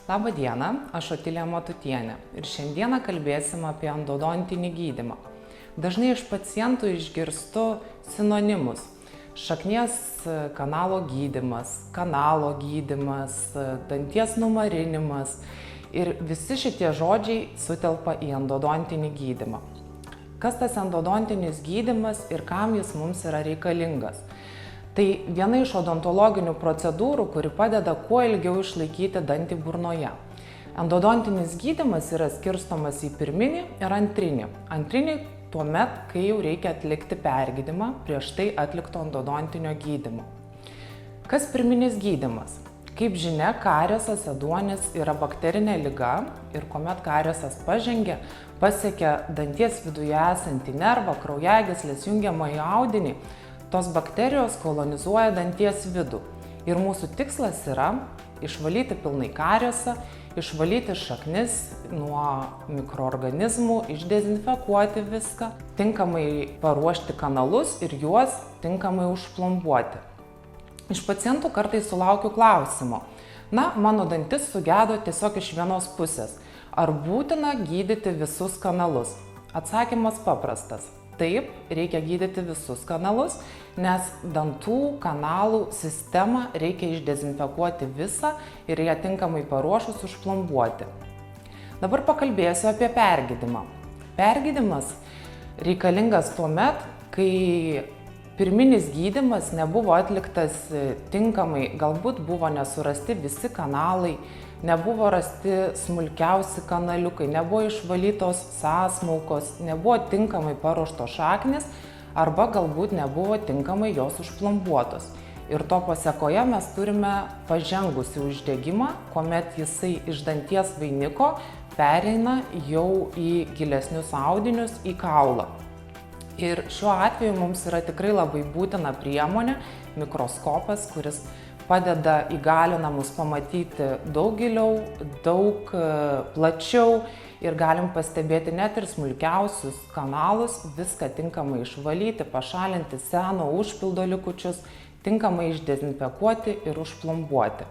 Labą dieną, aš Otilija Matutienė ir šiandieną kalbėsim apie endodontinį gydymą. Dažnai iš pacientų išgirstu sinonimus – šaknies kanalo gydymas, danties numarinimas ir visi šitie žodžiai sutelpa į endodontinį gydymą. Kas tas endodontinis gydymas ir kam jis mums yra reikalingas? Tai viena iš odontologinių procedūrų, kuri padeda kuo ilgiau išlaikyti dantį burnoje. Endodontinis gydymas yra skirstomas į pirminį ir antrinį. Antrinį tuomet, kai jau reikia atlikti pergydymą prieš tai atlikto endodontinio gydymo. Kas pirminis gydymas? Kaip žinia, kariesas ėduonis yra bakterinė liga ir kuomet kariesas pažengia, pasiekia danties viduje esantį nervą, kraujagyslės jungiamąjį audinį, tos bakterijos kolonizuoja danties vidų. Ir mūsų tikslas yra išvalyti pilnai kariesą, išvalyti šaknis nuo mikroorganizmų, išdezinfekuoti viską, tinkamai paruošti kanalus ir juos tinkamai užplombuoti. Iš pacientų kartais sulaukiu klausimo: mano dantis sugedo tiesiog iš vienos pusės. Ar būtina gydyti visus kanalus? Atsakymas paprastas. Taip, reikia gydyti visus kanalus, nes dantų kanalų sistemą reikia išdezinfekuoti visą ir ją tinkamai paruošus užplombuoti. Dabar pakalbėsiu apie pergydymą. Pergydymas reikalingas tuomet, kai pirminis gydymas nebuvo atliktas tinkamai, galbūt buvo nesurasti visi kanalai, nebuvo rasti smulkiausi kanaliukai, nebuvo išvalytos sąsmaukos, nebuvo tinkamai paruoštos šaknys arba galbūt nebuvo tinkamai jos užplombuotos. Ir to pasekoje mes turime pažengusį uždegimą, kuomet jisai iš danties vainiko pereina jau į gilesnius audinius, į kaulą. Ir šiuo atveju mums yra tikrai labai būtina priemonė – mikroskopas, kuris padeda, įgalina mus pamatyti daug giliau, daug plačiau ir galim pastebėti net ir smulkiausius kanalus, viską tinkamai išvalyti, pašalinti seno užpildo likučius, tinkamai išdezinfekuoti ir užplombuoti.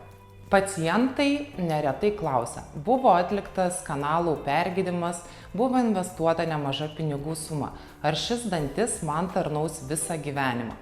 Pacientai neretai klausia: buvo atliktas kanalų pergydymas, buvo investuota nemaža pinigų suma. Ar šis dantis man tarnaus visą gyvenimą?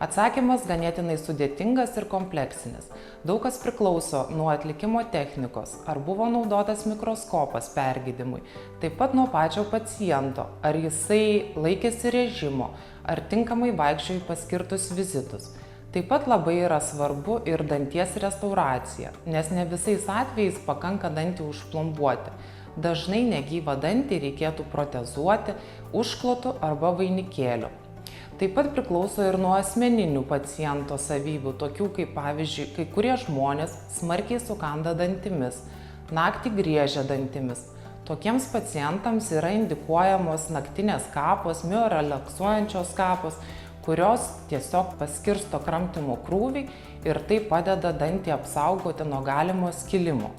Atsakymas ganėtinai sudėtingas ir kompleksinis. Daug kas priklauso nuo atlikimo technikos, ar buvo naudotas mikroskopas pergydymui, taip pat nuo pačio paciento, ar jisai laikėsi režimo, ar tinkamai vaikščiojo į paskirtus vizitus. Taip pat labai yra svarbu ir danties restauracija, nes ne visais atvejais pakanka dantį užplombuoti. Dažnai negyvą dantį reikėtų protezuoti užklotu arba vainikėliu. Taip pat priklauso ir nuo asmeninių paciento savybių, tokių kaip pavyzdžiui, kai kurie žmonės smarkiai sukanda dantimis, naktį griežia dantimis. Tokiems pacientams yra indikuojamos naktinės kapos, miorelaksuojančios kapos, kurios tiesiog paskirsto kramtymo krūvį ir tai padeda dantį apsaugoti nuo galimo skilimo.